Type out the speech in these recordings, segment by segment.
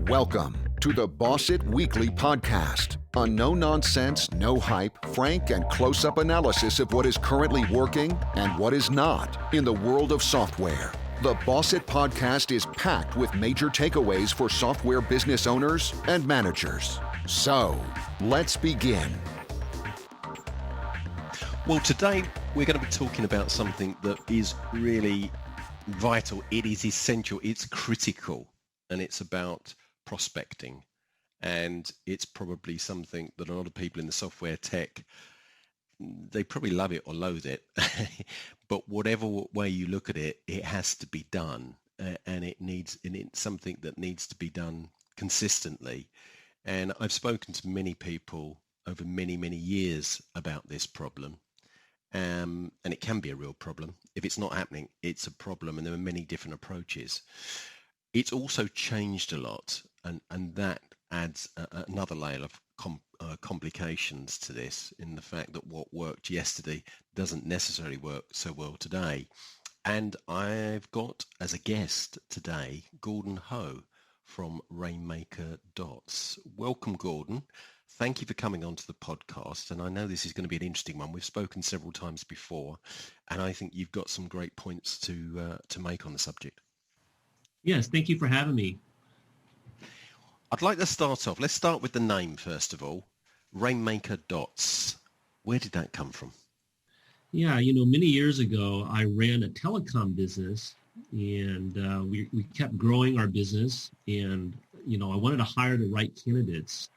Welcome to the Boss It Weekly podcast, a no-nonsense, no-hype, frank, and close-up analysis of what is currently working and what is not in the world of software. The Boss It podcast is packed with major takeaways for software business owners and managers. So, let's begin. Well, today we're going to be talking about something that is really vital. It is essential. It's critical, and it's about prospecting. And it's probably something that a lot of people in the software tech, they probably love it or loathe it. But whatever way you look at it, it has to be done, and it's something that needs to be done consistently. And I've spoken to many people over many, many years about this problem. And it can be a real problem. If it's not happening, it's a problem, and there are many different approaches. It's also changed a lot, and that adds another layer of complications to this, in the fact that what worked yesterday doesn't necessarily work so well today. And I've got as a guest today Gordon Ho from Rainmakerdots. Welcome, Gordon. Thank you for coming onto the podcast, and I know this is going to be an interesting one. We've spoken several times before, and I think you've got some great points to make on the subject. Yes, thank you for having me. I'd like to start off. Let's start with the name, first of all. Rainmakerdots. Where did that come from? Yeah, many years ago, I ran a telecom business, and we kept growing our business, and, I wanted to hire the right candidates.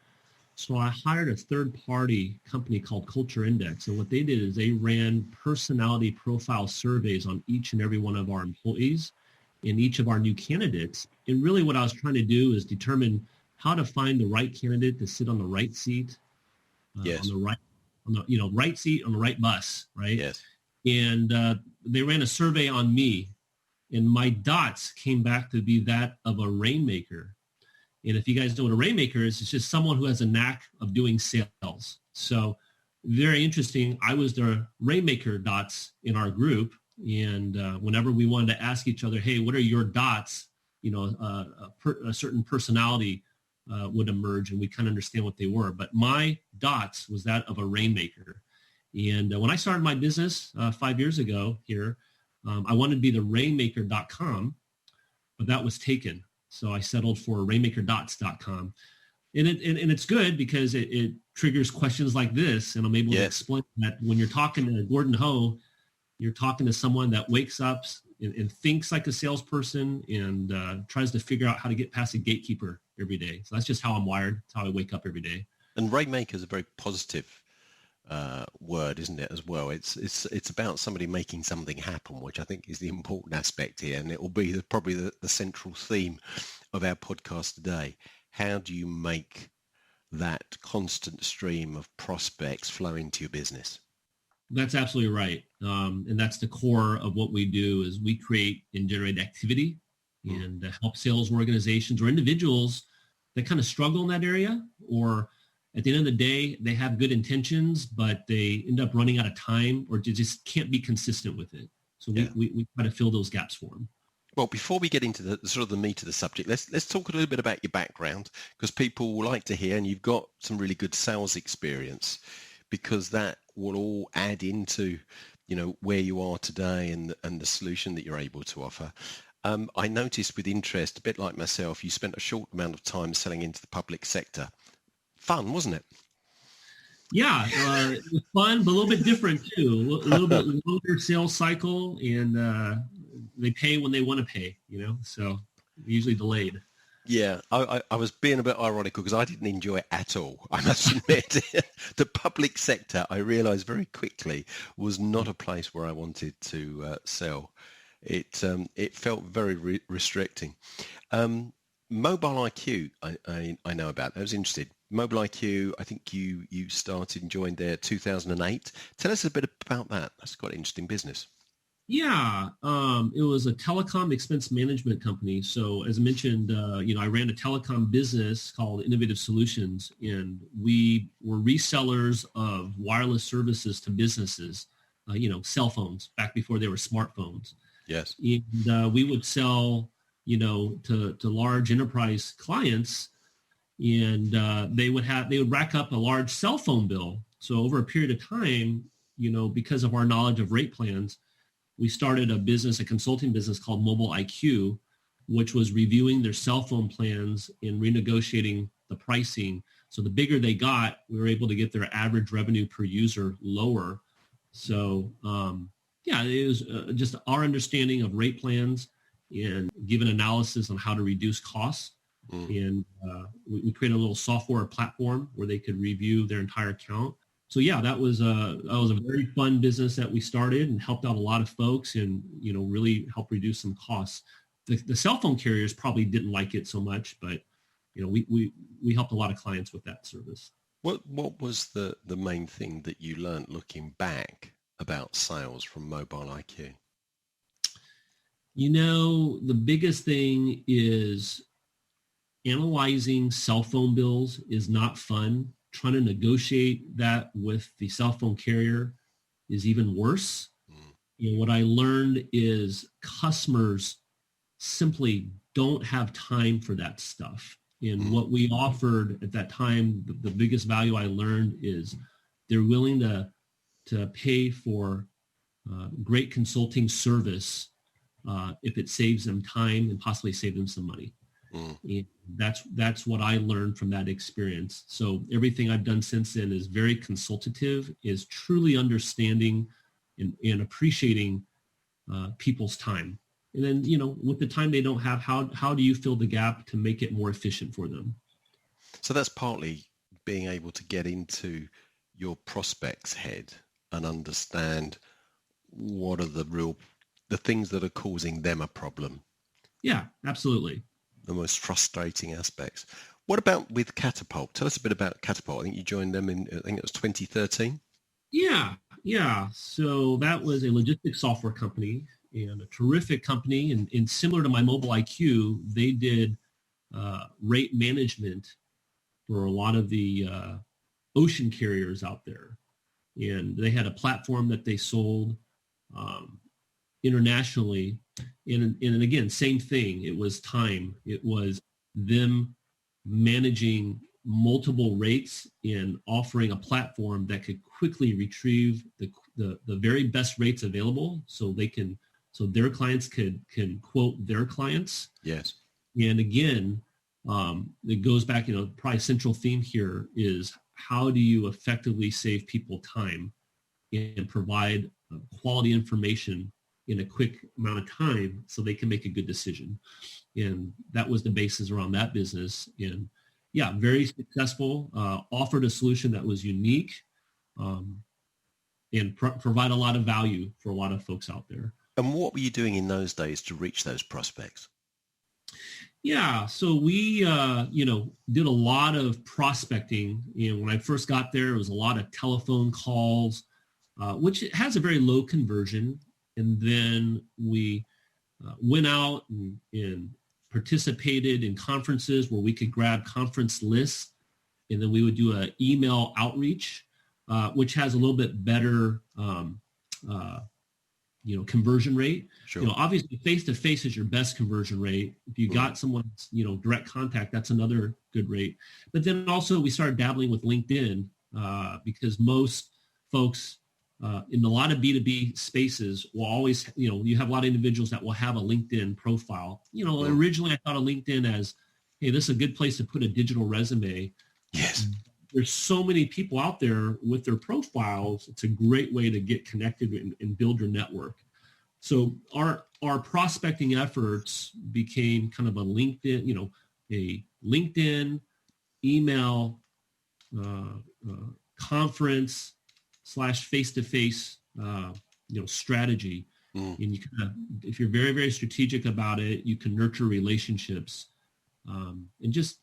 So I hired a third-party company called Culture Index, and what they did is they ran personality profile surveys on each and every one of our employees and each of our new candidates. And really what I was trying to do is determine how to find the right candidate to sit on the right seat, yes. right seat on the right bus, right? Yes. And they ran a survey on me, and my dots came back to be that of a rainmaker. And if you guys know what a rainmaker is, it's just someone who has a knack of doing sales. So very interesting. I was the Rainmakerdots in our group. And whenever we wanted to ask each other, hey, what are your dots? A certain personality would emerge, and we kind of understand what they were. But my dots was that of a rainmaker. And when I started my business 5 years ago here, I wanted to be the Rainmaker.com, but that was taken. So I settled for Rainmakerdots.com. And it's good because it triggers questions like this, and I'm able to explain that when you're talking to Gordon Ho, you're talking to someone that wakes up and thinks like a salesperson and tries to figure out how to get past a gatekeeper every day. So that's just how I'm wired. That's how I wake up every day. And Rainmaker is a very positive word, isn't it, as well? It's about somebody making something happen, which I think is the important aspect here. And it will be probably the central theme of our podcast today. How do you make that constant stream of prospects flow into your business? That's absolutely right. And that's the core of what we do is we create and generate activity and help sales organizations or individuals that kind of struggle in that area, or at the end of the day, they have good intentions, but they end up running out of time or just can't be consistent with it. So we try to fill those gaps for them. Well, before we get into the sort of the meat of the subject, let's talk a little bit about your background, because people will like to hear, and you've got some really good sales experience, because that will all add into, where you are today and the solution that you're able to offer. I noticed with interest, a bit like myself, you spent a short amount of time selling into the public sector. Fun, wasn't it? Yeah, it was fun, but a little bit different too. A little bit longer sales cycle, and they pay when they want to pay, so usually delayed. Yeah, I was being a bit ironical because I didn't enjoy it at all. I must admit, the public sector, I realized very quickly, was not a place where I wanted to sell. It felt very restricting. Mobile IQ, I know about. I was interested. Mobile IQ, I think you started and joined there 2008. Tell us a bit about that. That's quite an interesting business. Yeah, it was a telecom expense management company. So as I mentioned, I ran a telecom business called Innovative Solutions, and we were resellers of wireless services to businesses, cell phones back before they were smartphones. Yes. And we would sell to large enterprise clients, and they would rack up a large cell phone bill. So over a period of time, because of our knowledge of rate plans, we started a consulting business called Mobile IQ, which was reviewing their cell phone plans and renegotiating the pricing. So the bigger they got, we were able to get their average revenue per user lower. So it was just our understanding of rate plans and give an analysis on how to reduce costs. And we created a little software platform where they could review their entire account. So that was a very fun business that we started and helped out a lot of folks and really helped reduce some costs. The cell phone carriers probably didn't like it so much, but we helped a lot of clients with that service. What was the main thing that you learned looking back about sales from Mobile IQ? The biggest thing is analyzing cell phone bills is not fun. Trying to negotiate that with the cell phone carrier is even worse. What I learned is customers simply don't have time for that stuff. And what we offered at that time, the biggest value I learned is they're willing to pay for great consulting service if it saves them time and possibly save them some money. And that's what I learned from that experience. So everything I've done since then is very consultative, is truly understanding and appreciating people's time. And then, with the time they don't have, how do you fill the gap to make it more efficient for them? So that's partly being able to get into your prospect's head and understand what are the things that are causing them a problem. Yeah, absolutely. The most frustrating aspects. What about with Catapult? Tell us a bit about Catapult. I think you joined them I think it was 2013. Yeah. So that was a logistics software company and a terrific company. And similar to my Mobile IQ, they did rate management for a lot of the ocean carriers out there. And they had a platform that they sold internationally. And again, same thing. It was time. It was them managing multiple rates and offering a platform that could quickly retrieve the very best rates available so their clients can quote their clients. Yes. And again, it goes back, probably central theme here is how do you effectively save people time and provide quality information in a quick amount of time so they can make a good decision. And that was the basis around that business. And very successful, offered a solution that was unique and provide a lot of value for a lot of folks out there. And what were you doing in those days to reach those prospects? Yeah, so we, did a lot of prospecting. When I first got there, it was a lot of telephone calls, which has a very low conversion. And then we went out and participated in conferences where we could grab conference lists, and then we would do an email outreach, which has a little bit better, conversion rate. Sure. Obviously face-to-face is your best conversion rate. If you got someone's, direct contact, that's another good rate. But then also we started dabbling with LinkedIn because most folks in a lot of B2B spaces will always, you have a lot of individuals that will have a LinkedIn profile. Originally I thought of LinkedIn as, hey, this is a good place to put a digital resume. Yes. There's so many people out there with their profiles. It's a great way to get connected and build your network. So our prospecting efforts became kind of a LinkedIn email conference / face-to-face strategy. And you if you're very, very strategic about it, you can nurture relationships. And just,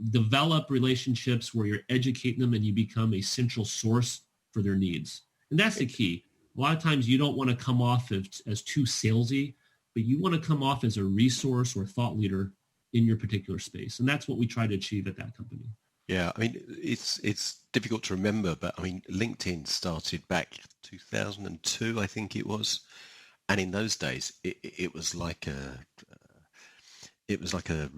develop relationships where you're educating them and you become a central source for their needs. And that's the key. A lot of times you don't want to come off as too salesy, but you want to come off as a resource or thought leader in your particular space. And that's what we try to achieve at that company. Yeah, I mean, it's difficult to remember, but I mean, LinkedIn started back 2002, I think it was. And in those days, it was like it was like a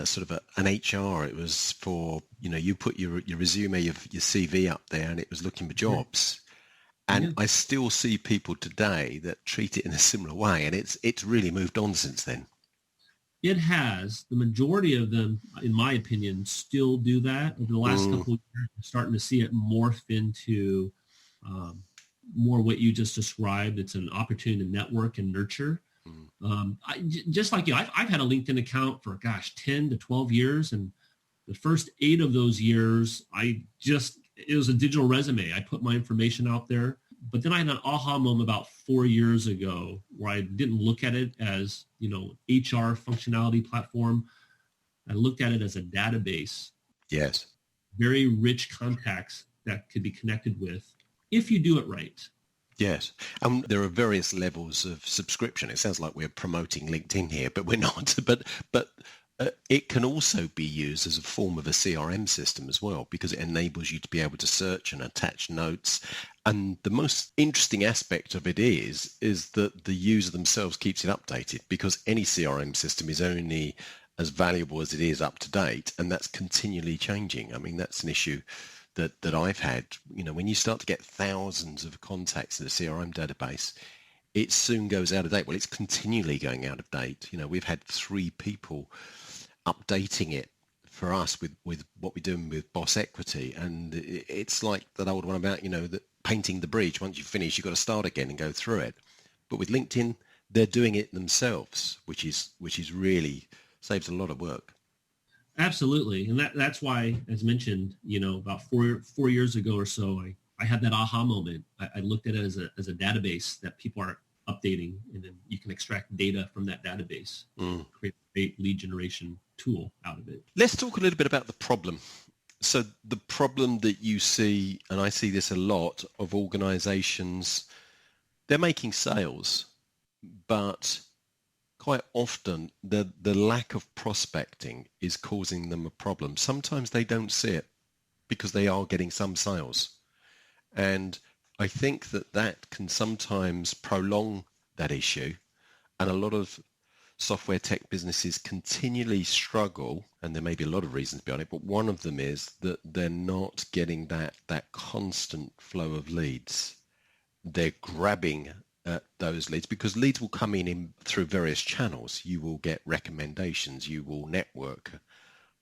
sort of an HR. It was for, you put your resume, your CV up there, and it was looking for jobs. And Yeah. I still see people today that treat it in a similar way, and it's really moved on since then. It has. The majority of them, in my opinion, still do that. Over the last couple of years, we're starting to see it morph into more what you just described. It's an opportunity to network and nurture. Just like you, I've had a LinkedIn account for, 10 to 12 years. And the first 8 of those years, it was a digital resume. I put my information out there. But then I had an aha moment about 4 years ago where I didn't look at it as, HR functionality platform. I looked at it as a database. Yes. Very rich contacts that could be connected with if you do it right. Yes. And there are various levels of subscription. It sounds like we're promoting LinkedIn here, but we're not. But it can also be used as a form of a CRM system as well, because it enables you to be able to search and attach notes. And the most interesting aspect of it is that the user themselves keeps it updated, because any CRM system is only as valuable as it is up to date, and that's continually changing. I mean, that's an issue that I've had. When you start to get thousands of contacts in a CRM database, it soon goes out of date. Well, it's continually going out of date. We've had 3 people updating it for us with what we're doing with Boss Equity, and it's like that old one about that painting the bridge. Once you finish, you've got to start again and go through it. But with LinkedIn, they're doing it themselves, which is really saves a lot of work. Absolutely. And that's why, as mentioned, about four years ago or so, I had that aha moment. I looked at it as a database that people are updating, and then you can extract data from that database, create a lead generation tool out of it. Let's talk a little bit about the problem. So the problem that you see, and I see this a lot, of organizations, they're making sales, but quite often the lack of prospecting is causing them a problem. Sometimes they don't see it because they are getting some sales. And I think that can sometimes prolong that issue. And a lot of software tech businesses continually struggle, and there may be a lot of reasons behind it, but one of them is that they're not getting that constant flow of leads. They're grabbing at those leads, because leads will come in through various channels. You will get recommendations, you will network,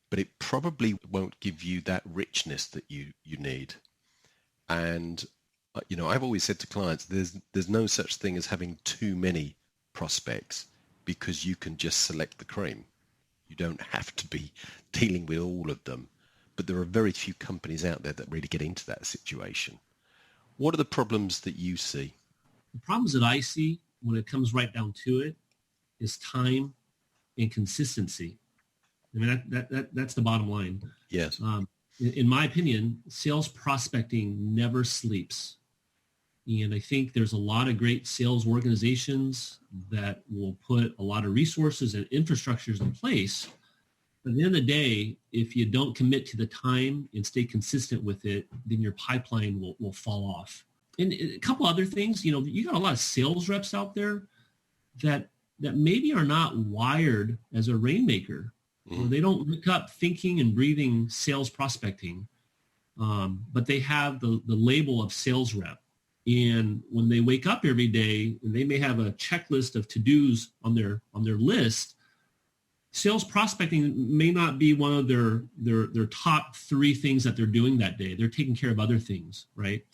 but it probably won't give you that richness that you need. And I've always said to clients, there's no such thing as having too many prospects, because you can just select the cream. You don't have to be dealing with all of them. But there are very few companies out there that really get into that situation. What are the problems that you see? The problems that I see when it comes right down to it is time and consistency. I mean, that's the bottom line. Yes. In my opinion, sales prospecting never sleeps. And I think there's a lot of great sales organizations that will put a lot of resources and infrastructures in place. But at the end of the day, if you don't commit to the time and stay consistent with it, then your pipeline will fall off. And a couple other things, you got a lot of sales reps out there that maybe are not wired as a rainmaker. They don't wake up thinking and breathing sales prospecting, but they have the label of sales rep. And when they wake up every day, and they may have a checklist of to-dos on their list, sales prospecting may not be one of their top 3 things that they're doing that day. They're taking care of other things, right?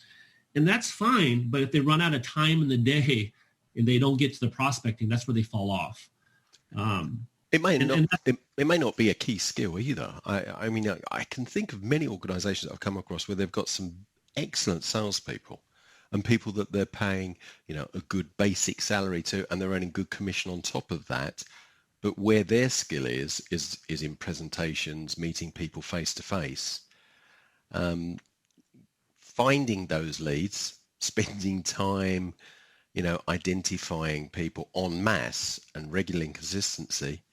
And that's fine, but if they run out of time in the day and they don't get to the prospecting, that's where they fall off. It may not be a key skill either. I mean, I can think of many organizations I've come across where they've got some excellent salespeople, and people that they're paying, a good basic salary to, and they're earning good commission on top of that. But where their skill is in presentations, meeting people face to face, finding those leads, spending time, identifying people en masse and regular consistency.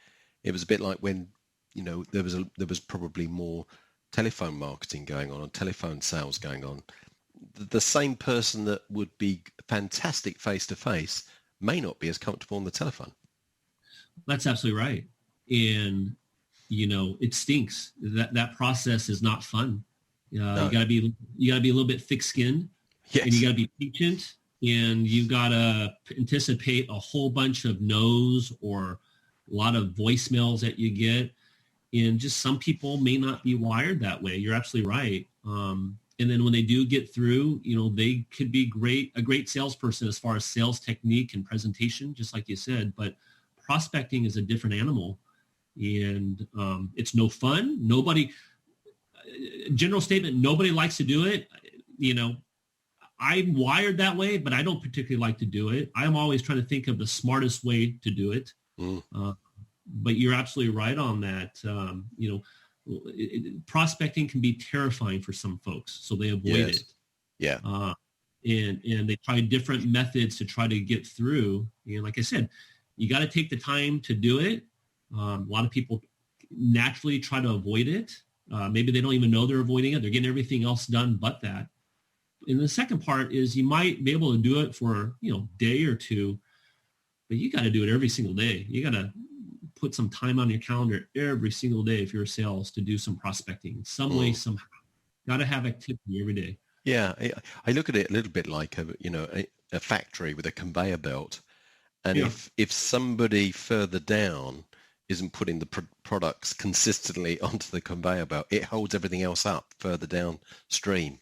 It was a bit like when, there was probably more telephone marketing going on and telephone sales going on. The same person that would be fantastic face to face may not be as comfortable on the telephone. That's absolutely right. and it stinks. That process is not fun. No. You gotta be a little bit thick-skinned, Yes. and you gotta be patient, and you've gotta anticipate a whole bunch of no's or a lot of voicemails that you get. And just some people may not be wired that way. You're absolutely right. And then when they do get through, they could be a great salesperson as far as sales technique and presentation, just like you said. But prospecting is a different animal, and it's no fun. General statement, nobody likes to do it. I'm wired that way, but I don't particularly like to do it. I'm always trying to think of the smartest way to do it. But you're absolutely right on that. Prospecting can be terrifying for some folks, so they avoid it. Yeah. And they try different methods to try to get through. And like I said, you got to take the time to do it. A lot of people naturally try to avoid it. Maybe they don't even know they're avoiding it. They're getting everything else done but that. And the second part is you might be able to do it for, day or two, but you got to do it every single day. You got to put some time on your calendar every single day if you're a sales to do some prospecting in some way, somehow. Got to have activity every day. Yeah, I look at it a little bit like a factory with a conveyor belt, and if somebody further down isn't putting the products consistently onto the conveyor belt, it holds everything else up further downstream.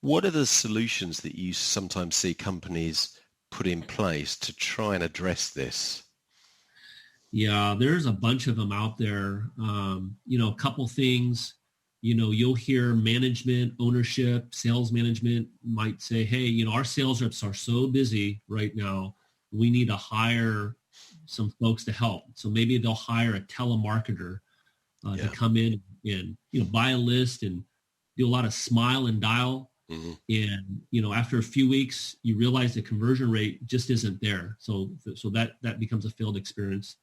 What are the solutions that you sometimes see companies put in place to try and address this? Yeah, there's a bunch of them out there. A couple things, you'll hear management, ownership, sales management might say, hey, our sales reps are so busy right now. We need to hire some folks to help. So maybe they'll hire a telemarketer to come in and, buy a list and do a lot of smile and dial. And, after a few weeks, you realize the conversion rate just isn't there. So that becomes a failed experience.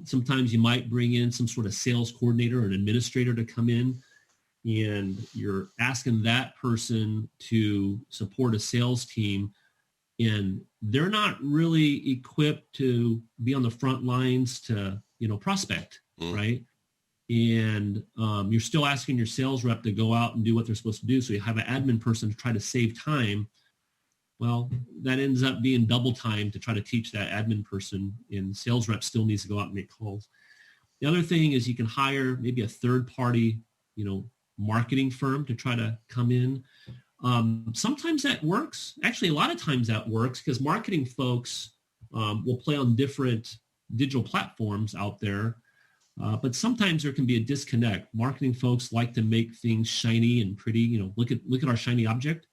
Sometimes you might bring in some sort of sales coordinator or an administrator to come in, and you're asking that person to support a sales team, and they're not really equipped to be on the front lines to, prospect, right? And you're still asking your sales rep to go out and do what they're supposed to do. So you have an admin person to try to save time. Well, that ends up being double time to try to teach that admin person, and sales rep still needs to go out and make calls. The other thing is you can hire maybe a third party, marketing firm to try to come in. Sometimes that works. Actually, a lot of times that works because marketing folks will play on different digital platforms out there. But sometimes there can be a disconnect. Marketing folks like to make things shiny and pretty, look at our shiny object.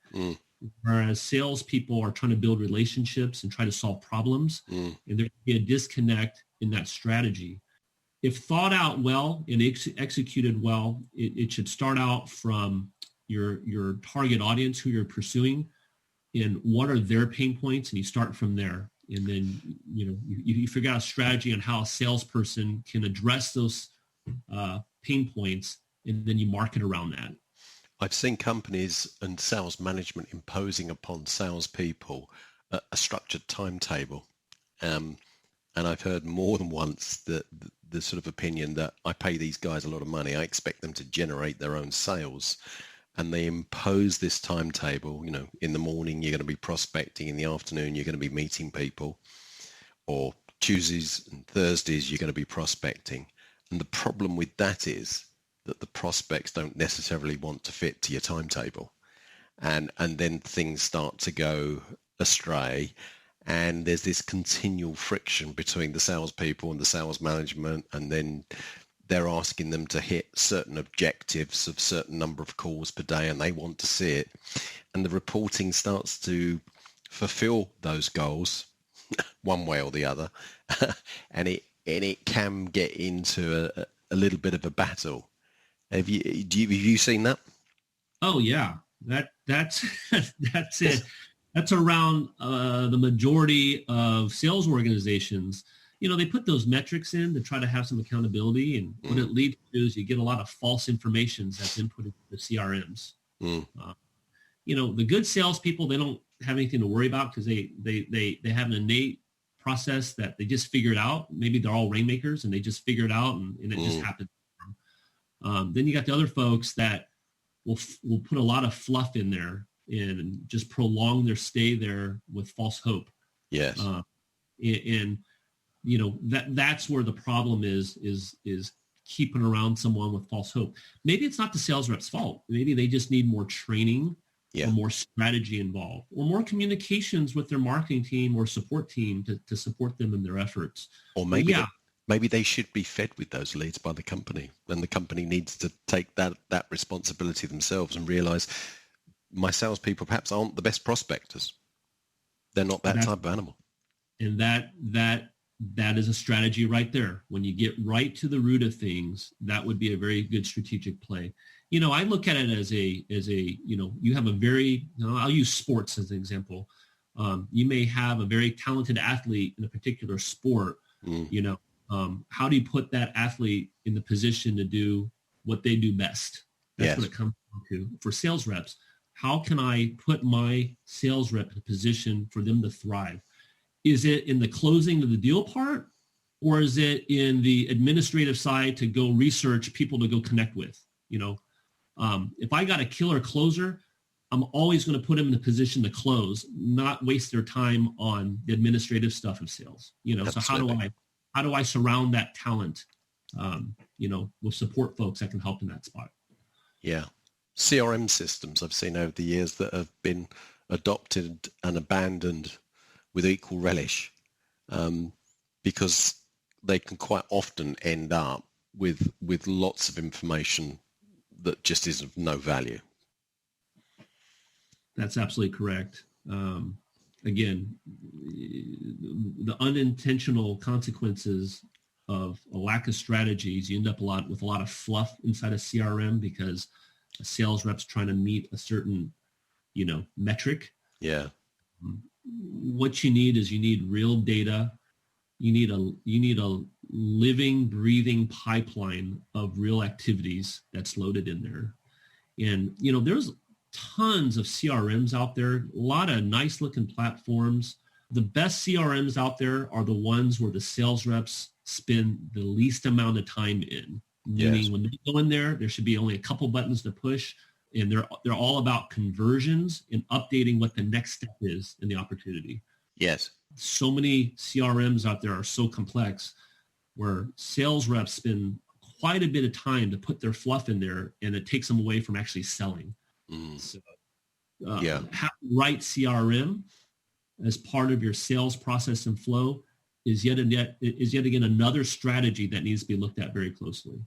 Whereas salespeople are trying to build relationships and try to solve problems. And there can be a disconnect in that strategy. If thought out well and executed well, it should start out from your target audience, who you're pursuing, and what are their pain points, and you start from there. And then, you figure out a strategy on how a salesperson can address those pain points, and then you market around that. I've seen companies and sales management imposing upon salespeople a structured timetable. And I've heard more than once the sort of opinion that I pay these guys a lot of money. I expect them to generate their own sales. And they impose this timetable, in the morning you're going to be prospecting, in the afternoon you're going to be meeting people, or Tuesdays and Thursdays you're going to be prospecting. And the problem with that is that the prospects don't necessarily want to fit to your timetable. And then things start to go astray. And there's this continual friction between the salespeople and the sales management, and then they're asking them to hit certain objectives of certain number of calls per day, and they want to see it. And the reporting starts to fulfill those goals one way or the other. and it can get into a little bit of a battle. Have you seen that? Oh yeah, that's that's it. That's around the majority of sales organizations. They put those metrics in to try to have some accountability, and what it leads to is you get a lot of false information that's input into the CRMs. The good salespeople, they don't have anything to worry about because they have an innate process that they just figured out. Maybe they're all rainmakers and they just figure it out and it just happens. Then you got the other folks that will put a lot of fluff in there and just prolong their stay there with false hope. Yes. And you know, that's where the problem is keeping around someone with false hope. Maybe it's not the sales rep's fault. Maybe they just need more training or more strategy involved or more communications with their marketing team or support team to support them in their efforts. Or maybe they should be fed with those leads by the company, and the company needs to take that responsibility themselves and realize my salespeople perhaps aren't the best prospectors. They're not that type of animal. And that is a strategy right there. When you get right to the root of things, that would be a very good strategic play. You know, I look at it as a, you know, you have a very, you know, I'll use sports as an example. You may have a very talented athlete in a particular sport. You know, how do you put that athlete in the position to do what they do best? That's what it comes down to. For sales reps, how can I put my sales rep in a position for them to thrive? Is it in the closing of the deal part, or is it in the administrative side to go research people to go connect with? You know, if I got a killer closer, I'm always going to put them in the position to close, not waste their time on the administrative stuff of sales. You know, Absolutely. So how do I surround that talent, you know, with support folks that can help in that spot? Yeah. CRM systems I've seen over the years that have been adopted and abandoned with equal relish, because they can quite often end up with lots of information that just is of no value. That's absolutely correct. Again, the unintentional consequences of a lack of strategies, you end up with a lot of fluff inside a CRM because a sales rep's trying to meet a certain, you know, metric. Yeah. What you need is real data. You need a living, breathing pipeline of real activities that's loaded in there. And, you know, there's tons of CRMs out there, a lot of nice looking platforms. The best CRMs out there are the ones where the sales reps spend the least amount of time in. Meaning when they go in there should be only a couple buttons to push. And they're all about conversions and updating what the next step is in the opportunity. Yes. So many CRMs out there are so complex where sales reps spend quite a bit of time to put their fluff in there, and it takes them away from actually selling. So, having the right CRM as part of your sales process and flow is yet again another strategy that needs to be looked at very closely.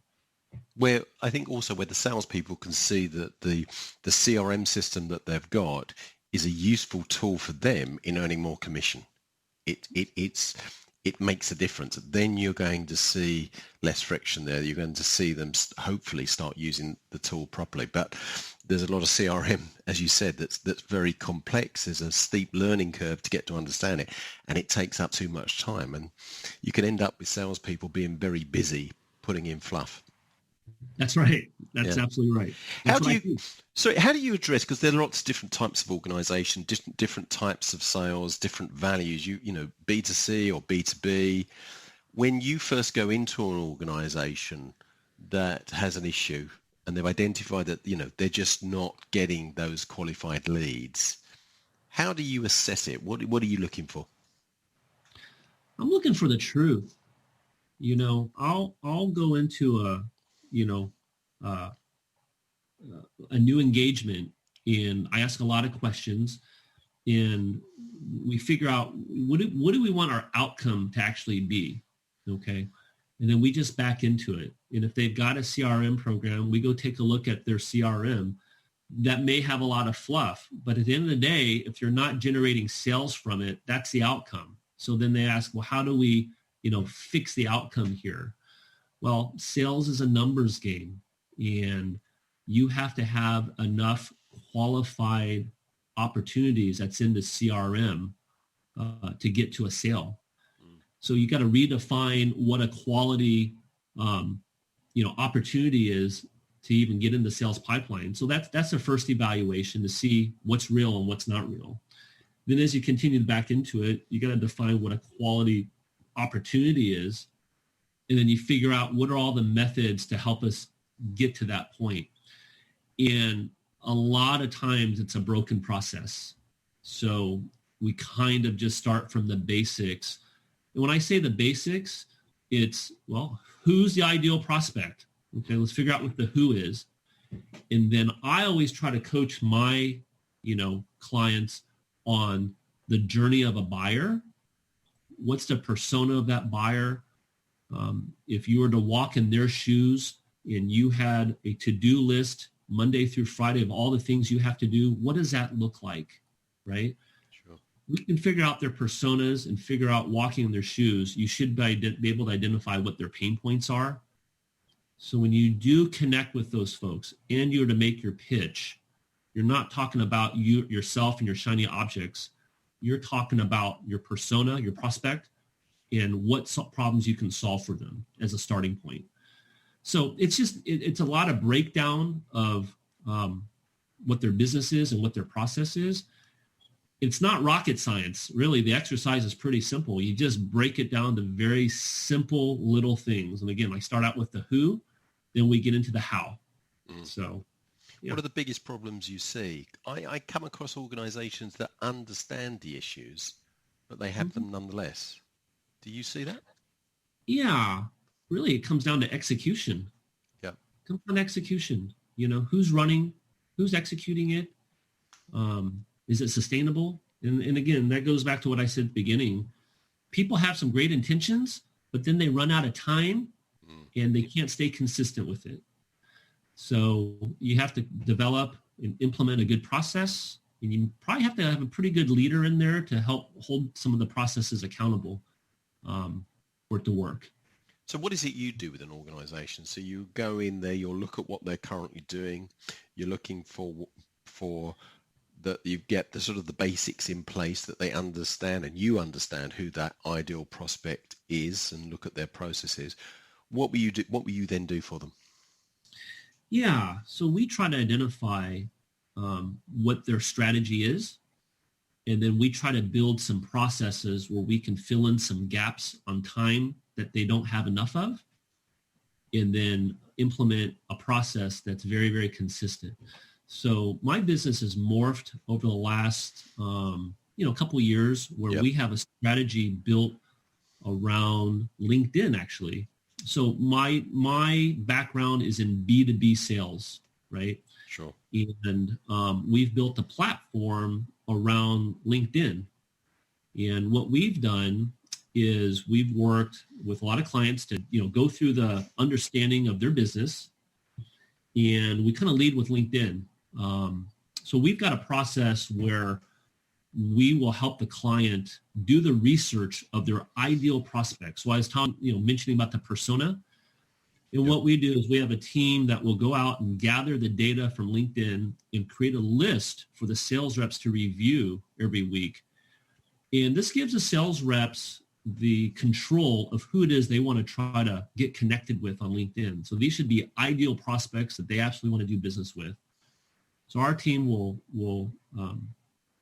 Where I think also where the salespeople can see that the CRM system that they've got is a useful tool for them in earning more commission. It makes a difference. Then you're going to see less friction there. You're going to see them hopefully start using the tool properly. But there's a lot of CRM, as you said, that's very complex. There's a steep learning curve to get to understand it, and it takes up too much time. And you can end up with salespeople being very busy putting in fluff. That's right. That's absolutely right. How do you address, because there are lots of different types of organization, different types of sales, different values, you know, B2C or B2B. When you first go into an organization that has an issue and they've identified that, you know, they're just not getting those qualified leads, how do you assess it? What are you looking for? I'm looking for the truth. You know, I'll go into a new engagement, and I ask a lot of questions, and we figure out what do we want our outcome to actually be, okay? And then we just back into it. And if they've got a CRM program, we go take a look at their CRM. That may have a lot of fluff, but at the end of the day, if you're not generating sales from it, that's the outcome. So then they ask, well, how do we, you know, fix the outcome here? Well, sales is a numbers game, and you have to have enough qualified opportunities that's in the CRM to get to a sale. So you got to redefine what a quality, opportunity is to even get in the sales pipeline. So that's the first evaluation to see what's real and what's not real. Then as you continue back into it, you got to define what a quality opportunity is. And then you figure out what are all the methods to help us get to that point. And a lot of times it's a broken process. So we kind of just start from the basics. And when I say the basics, it's, well, who's the ideal prospect? Okay, let's figure out what the who is. And then I always try to coach my, clients on the journey of a buyer. What's the persona of that buyer? If you were to walk in their shoes and you had a to-do list Monday through Friday of all the things you have to do, what does that look like, right? Sure. We can figure out their personas and figure out walking in their shoes. You should be able to identify what their pain points are. So when you do connect with those folks and you're to make your pitch, you're not talking about yourself and your shiny objects. You're talking about your persona, your prospect, and what problems you can solve for them as a starting point. So it's a lot of breakdown of what their business is and what their process is. It's not rocket science. Really, the exercise is pretty simple. You just break it down to very simple little things. And again, I start out with the who, then we get into the how. So, yeah. What are the biggest problems you see? I come across organizations that understand the issues, but they have them nonetheless. Do you see that? Yeah, really, it comes down to execution. Yeah. It comes down to execution. Who's running, who's executing it? Is it sustainable? And again, that goes back to what I said at the beginning. People have some great intentions, but then they run out of time and they can't stay consistent with it. So you have to develop and implement a good process. And you probably have to have a pretty good leader in there to help hold some of the processes accountable for it to work. So what is it you do with an organization? So you go in there, you'll look at what they're currently doing. You're looking for that you get the sort of the basics in place that they understand, and you understand who that ideal prospect is and look at their processes. What will you do? What will you then do for them? Yeah, so we try to identify what their strategy is, and then we try to build some processes where we can fill in some gaps on time that they don't have enough of, and then implement a process that's very, very consistent. So my business has morphed over the last, couple of years where we have a strategy built around LinkedIn, actually. So my background is in B2B sales, right? Sure. And we've built a platform around LinkedIn. And what we've done is we've worked with a lot of clients to, go through the understanding of their business. And we kind of lead with LinkedIn. So we've got a process where we will help the client do the research of their ideal prospects. So as Tom, mentioning about the persona, and what we do is we have a team that will go out and gather the data from LinkedIn and create a list for the sales reps to review every week. And this gives the sales reps the control of who it is they want to try to get connected with on LinkedIn. So these should be ideal prospects that they absolutely want to do business with. So our team will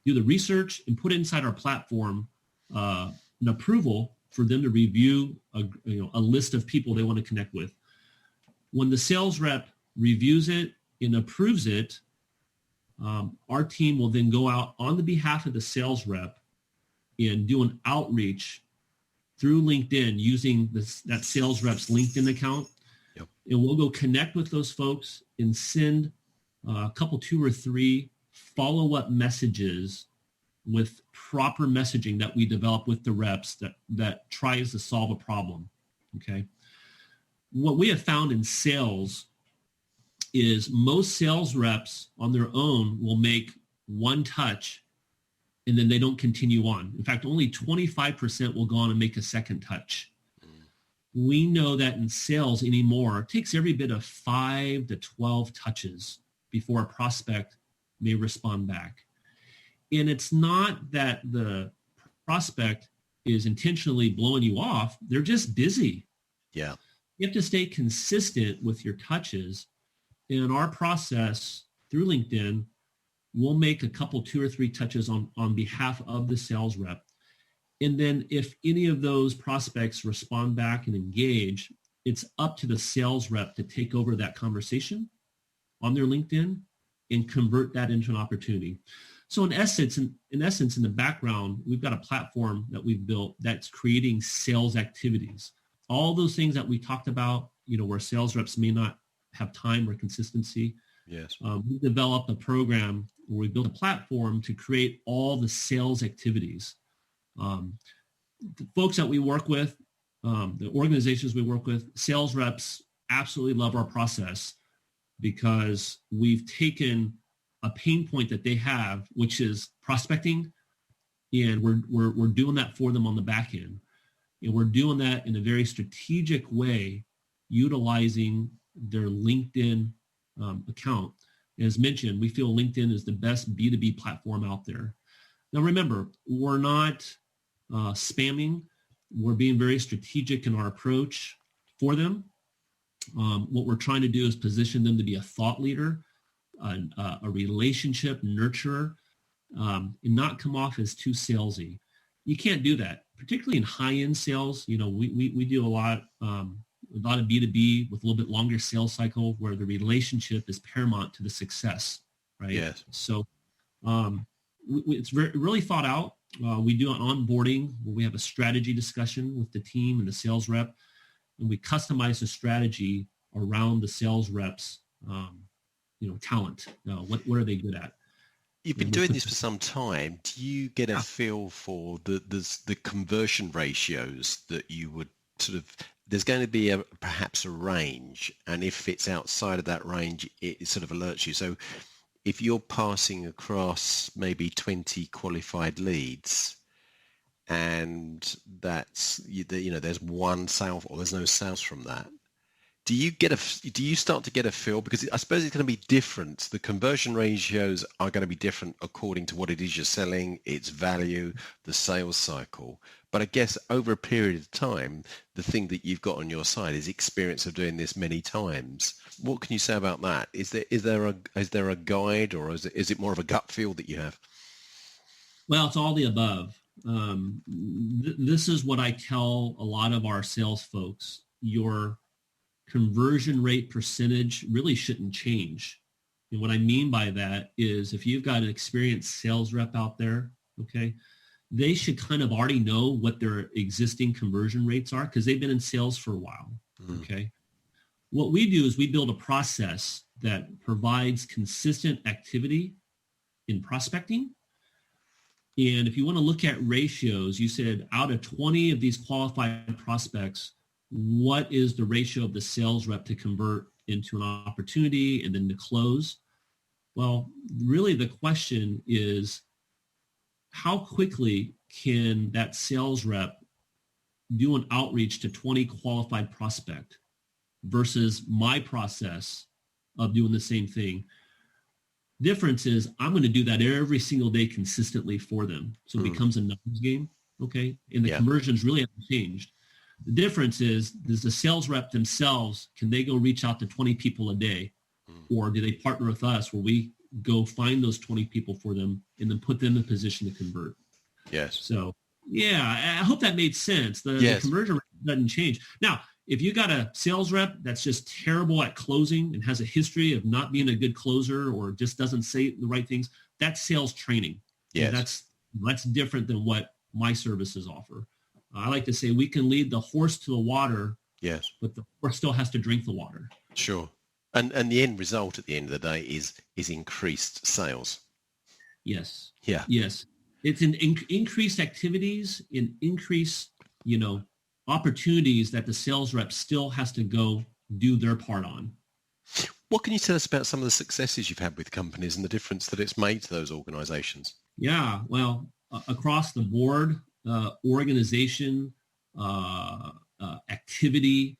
do the research and put inside our platform an approval for them to review a list of people they want to connect with. When the sales rep reviews it and approves it, our team will then go out on the behalf of the sales rep and do an outreach through LinkedIn using that sales rep's LinkedIn account. Yep. And we'll go connect with those folks and send a couple, 2 or 3 follow-up messages with proper messaging that we develop with the reps that tries to solve a problem, okay? What we have found in sales is most sales reps on their own will make one touch and then they don't continue on. In fact, only 25% will go on and make a second touch. We know that in sales anymore, it takes every bit of 5 to 12 touches before a prospect may respond back. And it's not that the prospect is intentionally blowing you off. They're just busy. Yeah. You have to stay consistent with your touches. In our process through LinkedIn, we'll make a couple, 2 or 3 touches on behalf of the sales rep. And then if any of those prospects respond back and engage, it's up to the sales rep to take over that conversation on their LinkedIn and convert that into an opportunity. So in essence, in the background, we've got a platform that we've built that's creating sales activities. All those things that we talked about, where sales reps may not have time or consistency. Yes. We developed a program where we built a platform to create all the sales activities. The folks that we work with, the organizations we work with, sales reps absolutely love our process because we've taken a pain point that they have, which is prospecting, and we're doing that for them on the back end. And we're doing that in a very strategic way, utilizing their LinkedIn account. As mentioned, we feel LinkedIn is the best B2B platform out there. Now, remember, we're not spamming. We're being very strategic in our approach for them. What we're trying to do is position them to be a thought leader, a relationship nurturer, and not come off as too salesy. You can't do that, particularly in high-end sales. We do a lot of B2B with a little bit longer sales cycle where the relationship is paramount to the success, right? Yes. So it's really thought out. We do an onboarding where we have a strategy discussion with the team and the sales rep, and we customize the strategy around the sales reps, talent. What are they good at? You've been doing this for some time. Do you get a feel for the conversion ratios that you would sort of, there's going to be perhaps a range, and if it's outside of that range, it sort of alerts you. So if you're passing across maybe 20 qualified leads and that's, there's one sale or there's no sales from that, do you start to get a feel? Because I suppose it's going to be different. The conversion ratios are going to be different according to what it is you're selling, its value, the sales cycle. But I guess over a period of time, the thing that you've got on your side is experience of doing this many times. What can you say about that? Is there a guide, or is it more of a gut feel that you have? Well, it's all the above. This is what I tell a lot of our sales folks. Your conversion rate percentage really shouldn't change. And what I mean by that is if you've got an experienced sales rep out there, okay, they should kind of already know what their existing conversion rates are because they've been in sales for a while, okay? What we do is we build a process that provides consistent activity in prospecting. And if you want to look at ratios, you said out of 20 of these qualified prospects, what is the ratio of the sales rep to convert into an opportunity and then to close? Well, really the question is how quickly can that sales rep do an outreach to 20 qualified prospect versus my process of doing the same thing? Difference is I'm going to do that every single day consistently for them. So it becomes a numbers game, okay? And the conversions really haven't changed. The difference is the sales rep themselves, can they go reach out to 20 people a day? Or do they partner with us where we go find those 20 people for them and then put them in a position to convert? Yes. So, I hope that made sense. The conversion rate doesn't change. Now, if you got a sales rep that's just terrible at closing and has a history of not being a good closer or just doesn't say the right things, that's sales training. Yes. That's different than what my services offer. I like to say we can lead the horse to the water, yes, but the horse still has to drink the water. Sure. And the end result at the end of the day is increased sales. Yes. Yeah. Yes. It's an increased activities and increased, opportunities that the sales rep still has to go do their part on. What can you tell us about some of the successes you've had with companies and the difference that it's made to those organizations? Yeah. Well, across the board, organization, activity,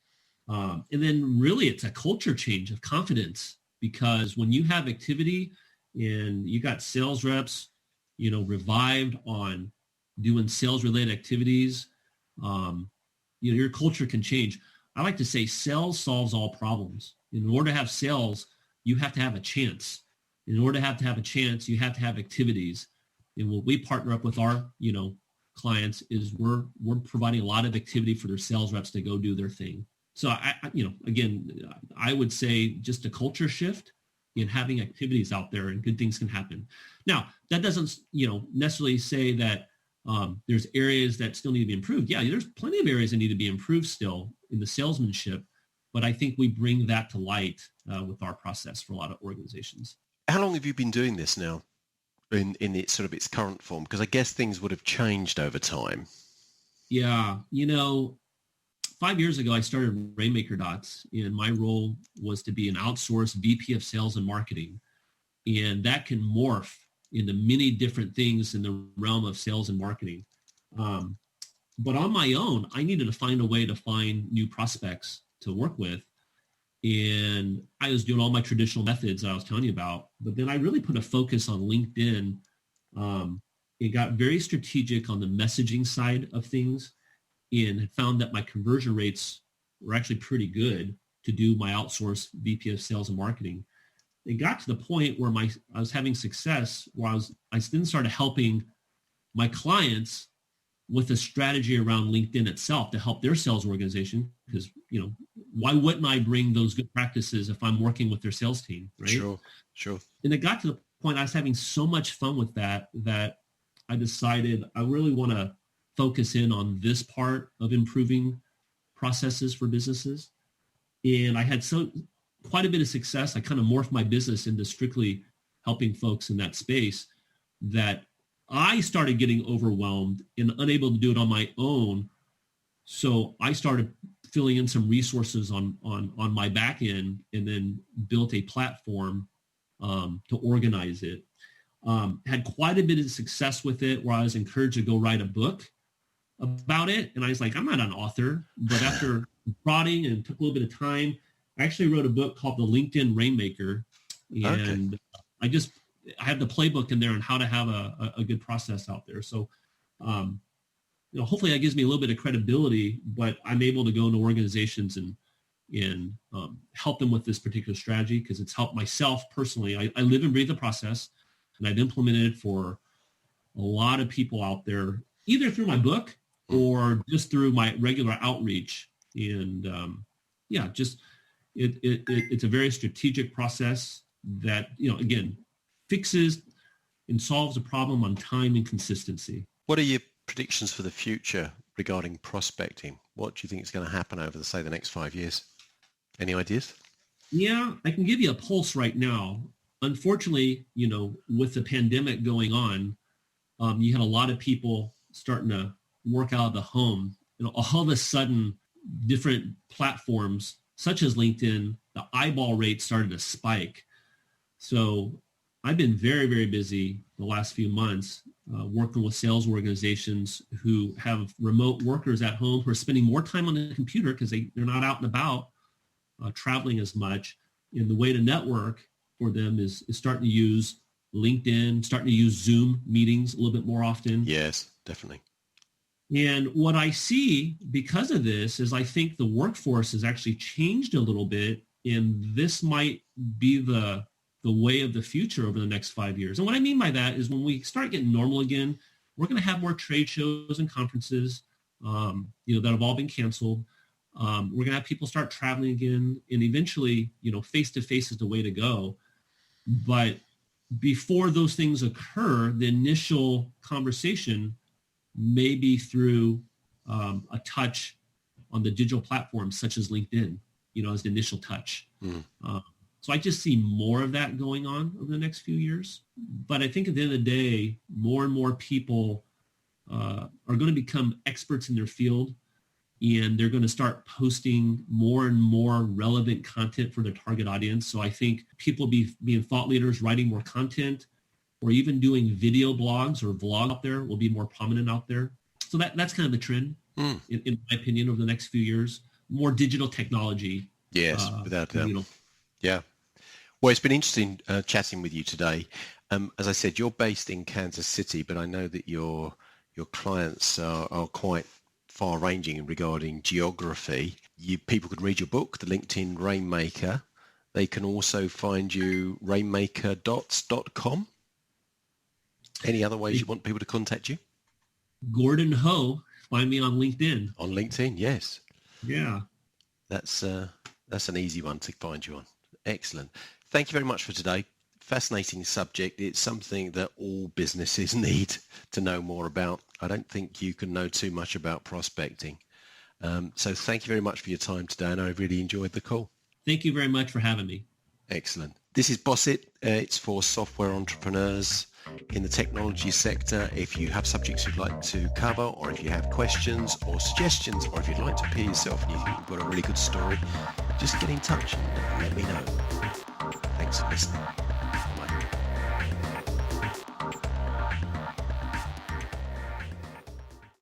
and then really it's a culture change of confidence because when you have activity and you got sales reps, revived on doing sales related activities, your culture can change. I like to say sales solves all problems. In order to have sales, you have to have a chance. In order to have a chance, you have to have activities. And what we partner up with our, clients is we're providing a lot of activity for their sales reps to go do their thing. So I would say just a culture shift in having activities out there, and good things can happen. Now, that doesn't, necessarily say that there's areas that still need to be improved. Yeah, there's plenty of areas that need to be improved still in the salesmanship, but I think we bring that to light with our process for a lot of organizations. How long have you been doing this now in its sort of its current form? Because I guess things would have changed over time. Yeah, 5 years ago, I started Rainmakerdots, and my role was to be an outsourced VP of sales and marketing. And that can morph into many different things in the realm of sales and marketing. But on my own, I needed to find a way to find new prospects to work with. And I was doing all my traditional methods I was telling you about. But then I really put a focus on LinkedIn. It got very strategic on the messaging side of things, and found that my conversion rates were actually pretty good to do my outsourced VP of sales and marketing. It got to the point where I was having success, where I then started helping my clients with a strategy around LinkedIn itself to help their sales organization. Because, why wouldn't I bring those good practices if I'm working with their sales team, right? Sure. And it got to the point I was having so much fun with that I decided I really want to focus in on this part of improving processes for businesses. And I had quite a bit of success. I kind of morphed my business into strictly helping folks in that space, that I started getting overwhelmed and unable to do it on my own. So I started filling in some resources on my back end, and then built a platform to organize it. Had quite a bit of success with it, where I was encouraged to go write a book about it. And I was like, I'm not an author, but after prodding and took a little bit of time, I actually wrote a book called The LinkedIn Rainmaker. And I have the playbook in there on how to have a good process out there. So, hopefully that gives me a little bit of credibility, but I'm able to go into organizations and help them with this particular strategy, because it's helped myself personally. I live and breathe the process, and I've implemented it for a lot of people out there, either through my book or just through my regular outreach. And it's a very strategic process that, again, fixes and solves a problem on time and consistency. What are your predictions for the future regarding prospecting? What do you think is going to happen over, say, the next 5 years? Any ideas? Yeah, I can give you a pulse right now. Unfortunately, with the pandemic going on, you had a lot of people starting to work out of the home. All of a sudden, different platforms such as LinkedIn, the eyeball rate started to spike. So I've been very, very busy the last few months working with sales organizations who have remote workers at home who are spending more time on the computer because they're not out and about traveling as much. And the way to network for them is starting to use LinkedIn, starting to use Zoom meetings a little bit more often. Yes, definitely. And what I see because of this is I think the workforce has actually changed a little bit, and this might be the way of the future over the next 5 years. And what I mean by that is when we start getting normal again, we're going to have more trade shows and conferences, that have all been canceled. We're going to have people start traveling again, and eventually, face-to-face is the way to go. But before those things occur, the initial conversation may be through a touch on the digital platforms such as LinkedIn, as the initial touch. So I just see more of that going on over the next few years. But I think at the end of the day, more and more people are going to become experts in their field, and they're going to start posting more and more relevant content for their target audience. So I think people being thought leaders, writing more content, or even doing video blogs or vlog out there will be more prominent out there. So that's kind of the trend, in my opinion, over the next few years. More digital technology. Yes, without doubt. Yeah. Well, it's been interesting chatting with you today. As I said, you're based in Kansas City, but I know that your clients are quite far-ranging regarding geography. People can read your book, The LinkedIn Rainmaker, They can also find you Rainmakerdots.com. Any other ways you want people to contact you? Gordon Ho. Find me on LinkedIn. On LinkedIn, yes. Yeah. That's an easy one to find you on. Excellent. Thank you very much for today. Fascinating subject. It's something that all businesses need to know more about. I don't think you can know too much about prospecting. So thank you very much for your time today, and I really enjoyed the call. Thank you very much for having me. Excellent. This is Boss It. It's for software entrepreneurs in the technology sector. If you have subjects you'd like to cover, or if you have questions or suggestions, or if you'd like to appear yourself and you think you've got a really good story, just get in touch and let me know. Thanks for listening.